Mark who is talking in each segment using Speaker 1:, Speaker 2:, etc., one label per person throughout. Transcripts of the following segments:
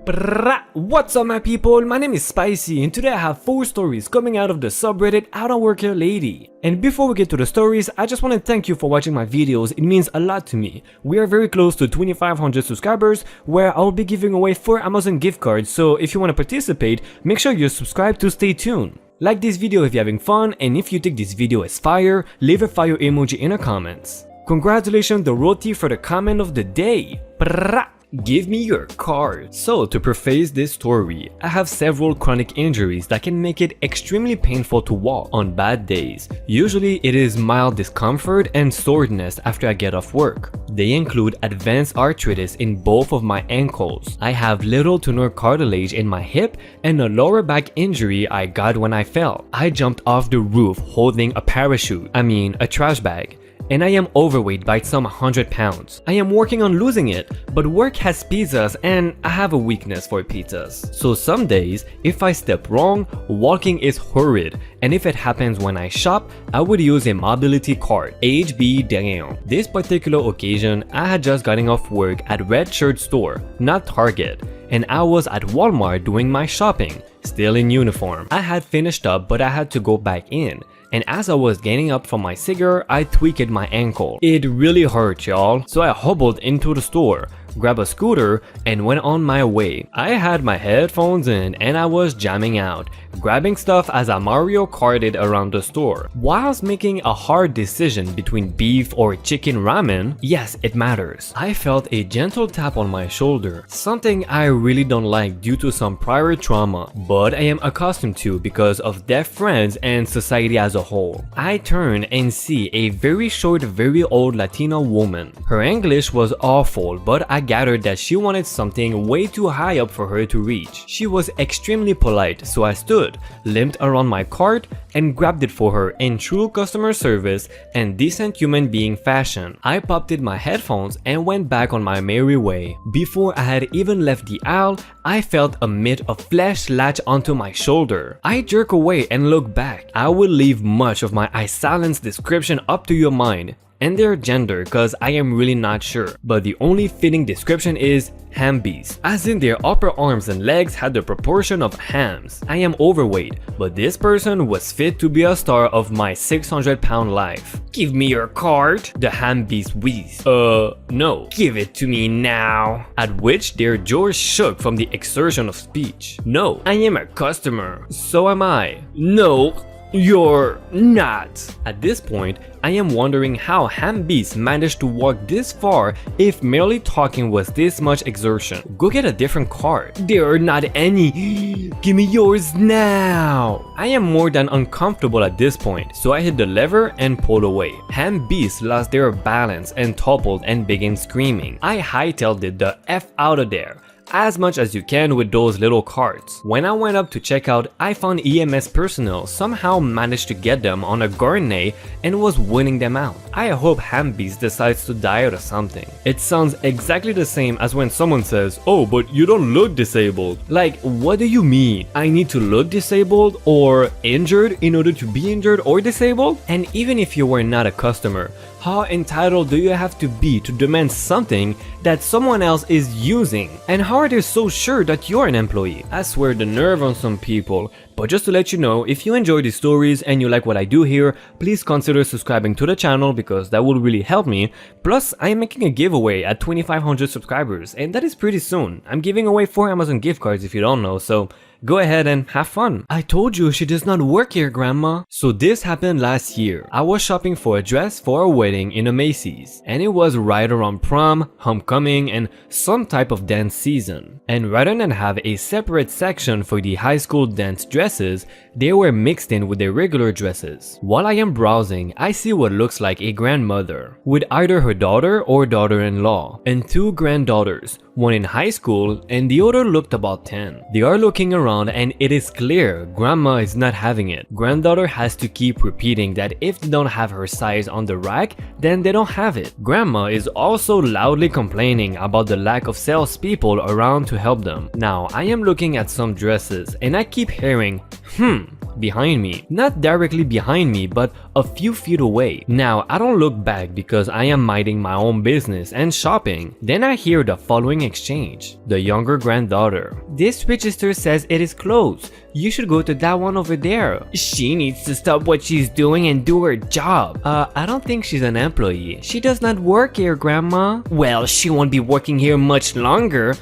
Speaker 1: What's up my people, my name is Spicy and today I have 4 stories coming out of the subreddit IDontWorkHereLady. And before we get to the stories, I just want to thank you for watching my videos, it means a lot to me. We are very close to 2500 subscribers where I'll be giving away 4 Amazon gift cards, so if you want to participate, make sure you're subscribed to stay tuned. Like this video if you're having fun, and if you think this video is fire, leave a fire emoji in the comments. Congratulations Dorothy for the comment of the day. Give me your card. So to preface this story, I have several chronic injuries that can make it extremely painful to walk on bad days. Usually it is mild discomfort and soreness after I get off work. They include advanced arthritis in both of my ankles. I have little to no cartilage in my hip and a lower back injury I got when I fell. I jumped off the roof holding a parachute, a trash bag. And I am overweight by some 100 pounds. I am working on losing it, but work has pizzas and I have a weakness for pizzas. So some days, if I step wrong, walking is horrid, and if it happens when I shop, I would use a mobility cart. HB damn. This particular occasion, I had just gotten off work at Red Shirt store, not Target, and I was at Walmart doing my shopping, still in uniform. I had finished up but I had to go back in. And as I was getting up from my cigar, I tweaked my ankle. It really hurt, y'all. So I hobbled into the store, grabbed a scooter, and went on my way. I had my headphones in and I was jamming out, grabbing stuff as I Mario Karted around the store. Whilst making a hard decision between beef or chicken ramen, yes, it matters, I felt a gentle tap on my shoulder, something I really don't like due to some prior trauma, but I am accustomed to because of deaf friends and society as a whole. I turn and see a very short, very old Latina woman. Her English was awful, but I gathered that she wanted something way too high up for her to reach. She was extremely polite, so I stood, limped around my cart, and grabbed it for her in true customer service and decent human being fashion. I popped in my headphones and went back on my merry way. Before I had even left the aisle, I felt a mitt of flesh latch onto my shoulder. I jerk away and look back. I will leave much of my I silence description up to your mind and their gender cause I am really not sure, but the only fitting description is hambies, as in their upper arms and legs had the proportion of hams. I am overweight, but this person was fit to be a star of my 600-pound life. Give me your card, the hambies wheezed. No. Give it to me now. At which their jaws shook from the exertion of speech. No, I am a customer. So am I. No, you're not. At this point, I am wondering how hambies managed to walk this far if merely talking was this much exertion. Go get a different card. There are not any. Give me yours now. I am more than uncomfortable at this point, so I hit the lever and pulled away. Hambies lost their balance and toppled and began screaming. I hightailed it the F out of there, as much as you can with those little carts. When I went up to check out, I found EMS personnel somehow managed to get them on a gurney and was winning them out. I hope Hambies decides to diet or something. It sounds exactly the same as when someone says, "Oh, but you don't look disabled." Like, what do you mean? I need to look disabled or injured in order to be injured or disabled? And even if you were not a customer, how entitled do you have to be to demand something that someone else is using? And how are they so sure that you're an employee? I swear the nerve on some people. But just to let you know, if you enjoy these stories and you like what I do here, please consider subscribing to the channel because that will really help me. Plus, I am making a giveaway at 2500 subscribers and that is pretty soon. I'm giving away 4 Amazon gift cards if you don't know, so go ahead and have fun. I told you she does not work here, Grandma. So this happened last year. I was shopping for a dress for a wedding in a Macy's, and it was right around prom, homecoming, and some type of dance season. And rather than have a separate section for the high school dance dresses, they were mixed in with the regular dresses. While I am browsing, I see what looks like a grandmother with either her daughter or daughter-in-law and 2 granddaughters, one in high school and the other looked about 10. They are looking around and it is clear grandma is not having it. Granddaughter has to keep repeating that if they don't have her size on the rack, then they don't have it. Grandma is also loudly complaining about the lack of salespeople around to help them. Now, I am looking at some dresses and I keep hearing, behind me. Not directly behind me, but a few feet away. Now, I don't look back because I am minding my own business and shopping. Then I hear the following exchange. The younger granddaughter: "This register says it is closed. You should go to that one over there. She needs to stop what she's doing and do her job." I don't think she's an employee. She does not work here, Grandma." "Well, she won't be working here much longer."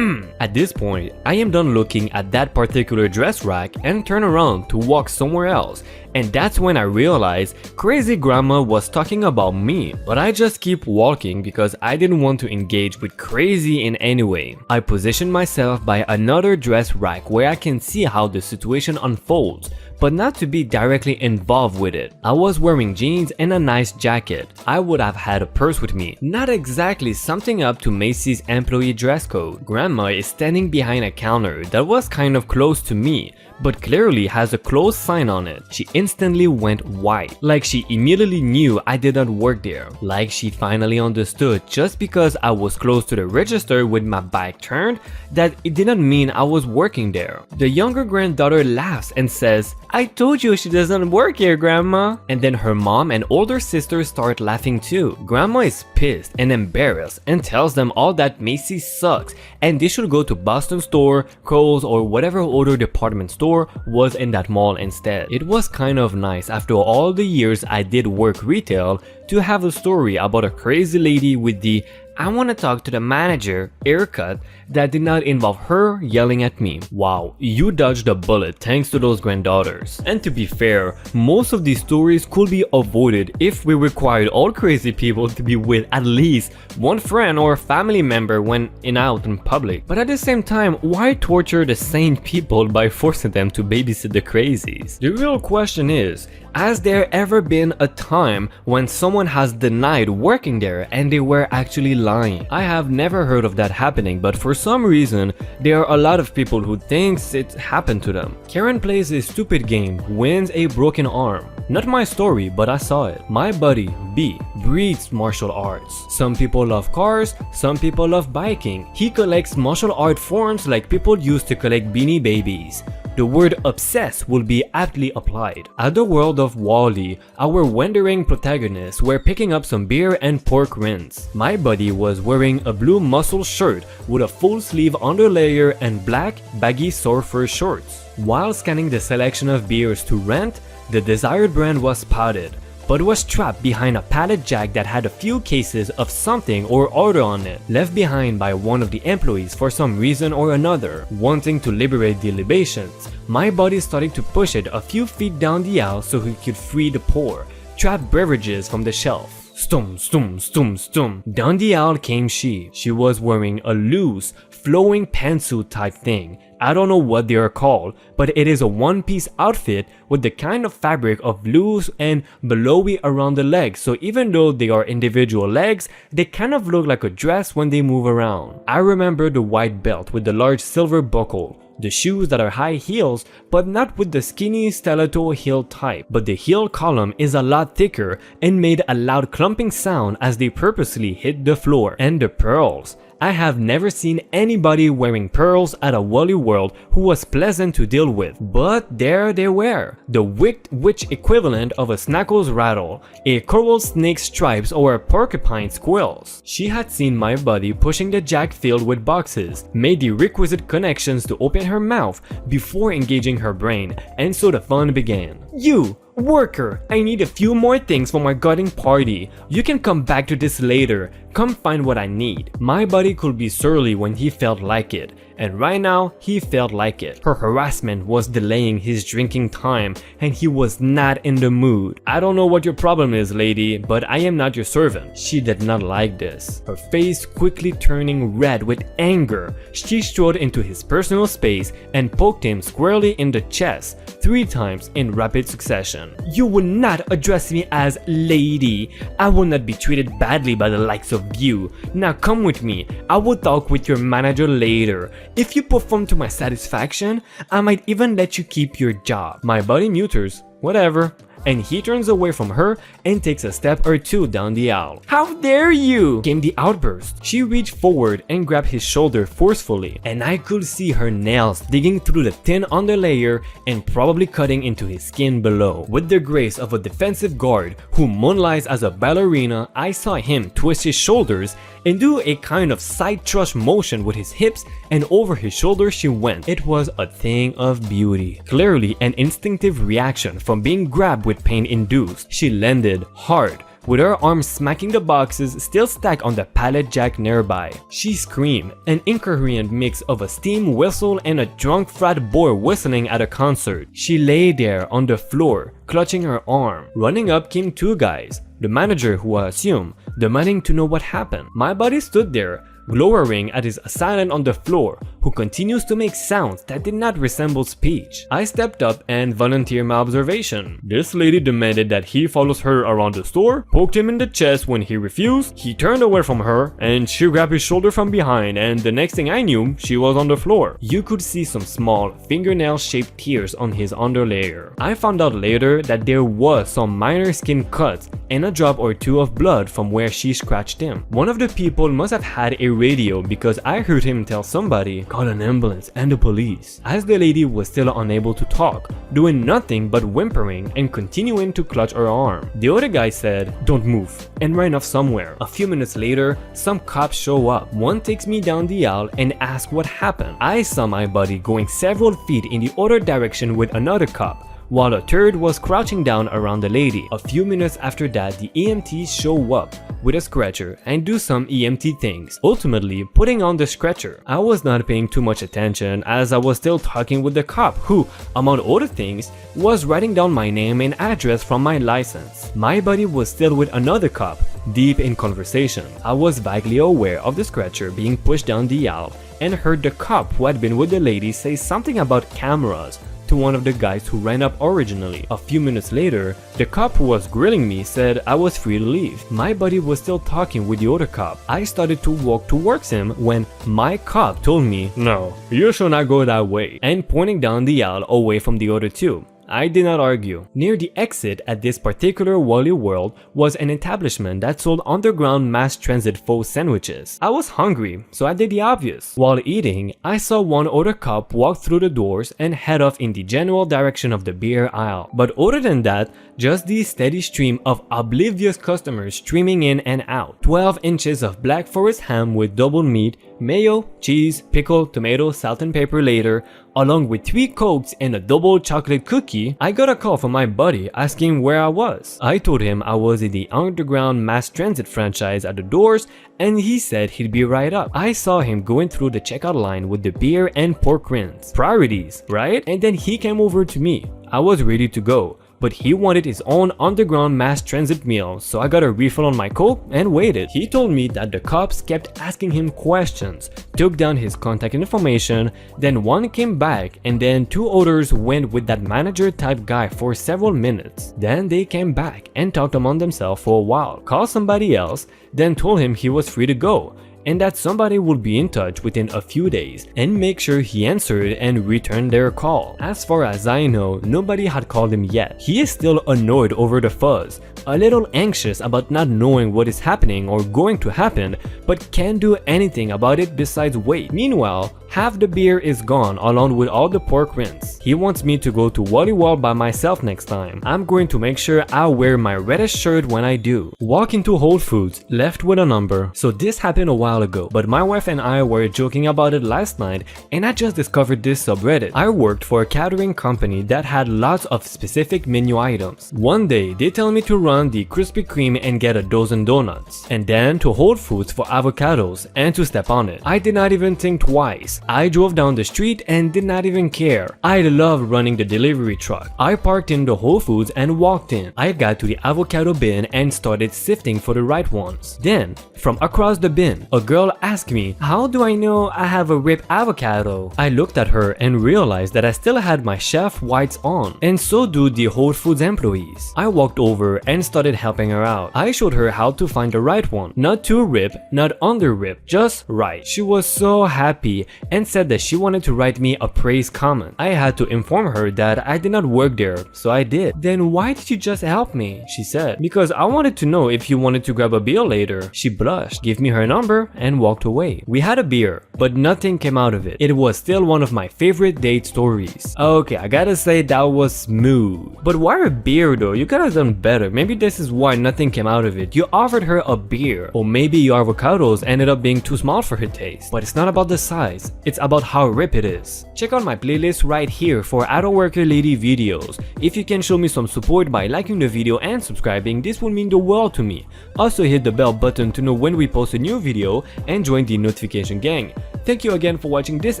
Speaker 1: At this point, I am done looking at that particular dress rack and turn around to walk somewhere else. And that's when I realized crazy grandma was talking about me, but I just keep walking because I didn't want to engage with crazy in any way. I position myself by another dress rack where I can see how the situation unfolds, but not to be directly involved with it. I was wearing jeans and a nice jacket. I would have had a purse with me, not exactly something up to Macy's employee dress code. Grandma is standing behind a counter that was kind of close to me, but clearly has a closed sign on it. She instantly went white, like she immediately knew I did not work there, like she finally understood just because I was close to the register with my back turned that it did not mean I was working there. The younger granddaughter laughs and says, "I told you she doesn't work here, Grandma." And then her mom and older sister start laughing too. Grandma is pissed and embarrassed and tells them all that Macy's sucks and they should go to Boston store, Kohl's, or whatever other department store was in that mall instead. It was kind of nice after all the years I did work retail to have a story about a crazy lady with the "I want to talk to the manager" haircut that did not involve her yelling at me. Wow, you dodged a bullet thanks to those granddaughters. And to be fair, most of these stories could be avoided if we required all crazy people to be with at least one friend or family member when out in public. But at the same time, why torture the sane people by forcing them to babysit the crazies? The real question is, has there ever been a time when someone has denied working there and they were actually lying? I have never heard of that happening, but for some reason, there are a lot of people who thinks it happened to them. Karen plays a stupid game, wins a broken arm. Not my story, but I saw it. My buddy, B, breeds martial arts. Some people love cars, some people love biking. He collects martial art forms like people used to collect Beanie Babies. The word obsessed will be aptly applied. At the world of Wall-E, our wandering protagonists were picking up some beer and pork rinds. My buddy was wearing a blue muscle shirt with a full sleeve underlayer and black baggy surfer shorts. While scanning the selection of beers to rent, the desired brand was spotted, but was trapped behind a pallet jack that had a few cases of something or other on it, left behind by one of the employees for some reason or another. Wanting to liberate the libations, my buddy started to push it a few feet down the aisle so he could free the pour, trapped beverages from the shelf. Stum, stum, stum, stum. Down the aisle came she. She was wearing a loose, flowing pantsuit type thing. I don't know what they are called, but it is a one-piece outfit with the kind of fabric of loose and billowy around the legs, so even though they are individual legs, they kind of look like a dress when they move around. I remember the white belt with the large silver buckle, the shoes that are high heels, but not with the skinny stiletto heel type, but the heel column is a lot thicker and made a loud clumping sound as they purposely hit the floor. And the pearls. I have never seen anybody wearing pearls at a Wall-E World who was pleasant to deal with, but there they were, the wicked witch equivalent of a snackle's rattle, a coral snake's stripes, or a porcupine's quills. She had seen my buddy pushing the jack filled with boxes, made the requisite connections to open her mouth before engaging her brain, and so the fun began. "You! Worker, I need a few more things for my garden party. You can come back to this later. Come find what I need." My buddy could be surly when he felt like it, and right now he felt like it. Her harassment was delaying his drinking time and he was not in the mood. "I don't know what your problem is, lady, but I am not your servant." She did not like this, her face quickly turning red with anger. She strode into his personal space and poked him squarely in the chest 3 times in rapid succession. "You will not address me as lady. I will not be treated badly by the likes of you. Now come with me. I will talk with your manager later. If you perform to my satisfaction, I might even let you keep your job." My buddy muters, whatever. and he turns away from her and takes a step or two down the aisle. "How dare you!" came the outburst. She reached forward and grabbed his shoulder forcefully, and I could see her nails digging through the thin underlayer and probably cutting into his skin below. With the grace of a defensive guard who moonlights as a ballerina, I saw him twist his shoulders and do a kind of side thrust motion with his hips, and over his shoulder she went. It was a thing of beauty. Clearly an instinctive reaction from being grabbed with pain induced. She landed hard, with her arms smacking the boxes still stacked on the pallet jack nearby. She screamed, an incoherent mix of a steam whistle and a drunk frat boy whistling at a concert. She lay there on the floor, clutching her arm. Running up came two guys, the manager who I assumed, demanding to know what happened. My buddy stood there, glowering at his assailant on the floor, who continues to make sounds that did not resemble speech. I stepped up and volunteered my observation. This lady demanded that he follows her around the store, poked him in the chest when he refused, he turned away from her, and she grabbed his shoulder from behind, and the next thing I knew, she was on the floor. You could see some small, fingernail-shaped tears on his underlayer. I found out later that there was some minor skin cuts and a drop or two of blood from where she scratched him. One of the people must have had a radio because I heard him tell somebody, "Call an ambulance and the police," as the lady was still unable to talk, doing nothing but whimpering and continuing to clutch her arm. The other guy said, "Don't move," and ran off somewhere. A few minutes later, some cops show up. One takes me down the aisle and asks what happened. I saw my buddy going several feet in the other direction with another cop, while a third was crouching down around the lady. A few minutes after that, the EMTs show up with a scratcher and do some EMT things, ultimately putting on the scratcher. I was not paying too much attention as I was still talking with the cop who, among other things, was writing down my name and address from my license. My buddy was still with another cop, deep in conversation. I was vaguely aware of the scratcher being pushed down the aisle and heard the cop who had been with the lady say something about cameras to one of the guys who ran up originally. A few minutes later, the cop who was grilling me said I was free to leave. My buddy was still talking with the other cop. I started to walk towards him when my cop told me, "No, you should not go that way," and pointing down the aisle away from the other two. I did not argue. Near the exit at this particular Wally World was an establishment that sold underground mass transit faux sandwiches. I was hungry, so I did the obvious. While eating, I saw one other cop walk through the doors and head off in the general direction of the beer aisle. But other than that, just the steady stream of oblivious customers streaming in and out. 12 inches of Black Forest ham with double meat, mayo, cheese, pickle, tomato, salt and pepper later, along with 3 Cokes and a double chocolate cookie. I got a call from my buddy asking where I was. I told him I was in the underground mass transit franchise at the doors, and he said he'd be right up. I saw him going through the checkout line with the beer and pork rinds. Priorities, right? And then he came over to me. I was ready to go, but he wanted his own underground mass transit meal, so I got a refill on my Coke and waited. He told me that the cops kept asking him questions, took down his contact information, then one came back, and then 2 others went with that manager type guy for several minutes. Then they came back and talked among themselves for a while, called somebody else, then told him he was free to go, and that somebody would be in touch within a few days and make sure he answered and returned their call. As far as I know, nobody had called him yet. He is still annoyed over the fuzz, a little anxious about not knowing what is happening or going to happen, but can't do anything about it besides wait. Meanwhile, half the beer is gone along with all the pork rinds. He wants me to go to Wally World by myself next time. I'm going to make sure I wear my reddish shirt when I do. Walk into Whole Foods, left with a number. So this happened a while ago, but my wife and I were joking about it last night, and I just discovered this subreddit. I worked for a catering company that had lots of specific menu items. One day, they tell me to run the Krispy Kreme and get a dozen donuts, and then to Whole Foods for avocados and to step on it. I did not even think twice. I drove down the street and did not even care. I love running the delivery truck. I parked in the Whole Foods and walked in. I got to the avocado bin and started sifting for the right ones. Then, from across the bin, a girl asked me, how do I know I have a ripe avocado? I looked at her and realized that I still had my chef whites on, and so do the Whole Foods employees. I walked over and started helping her out. I showed her how to find the right one. Not too ripe, not under ripe, just right. She was so happy and said that she wanted to write me a praise comment. I had to inform her that I did not work there, so I did. Then why did you just help me? She said. Because I wanted to know if you wanted to grab a beer later. She blushed, gave me her number, and walked away. We had a beer, but nothing came out of it. It was still one of my favorite date stories. Okay, I gotta say that was smooth. But why a beer though? You could have done better. Maybe this is why nothing came out of it. You offered her a beer. Or maybe your avocados ended up being too small for her taste. But it's not about the size, it's about how ripe it is. Check out my playlist right here for IDontWorkHereLady videos. If you can show me some support by liking the video and subscribing, this would mean the world to me. Also hit the bell button to know when we post a new video and join the notification gang. Thank you again for watching this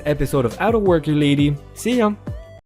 Speaker 1: episode of IDontWorkHereLady. See ya!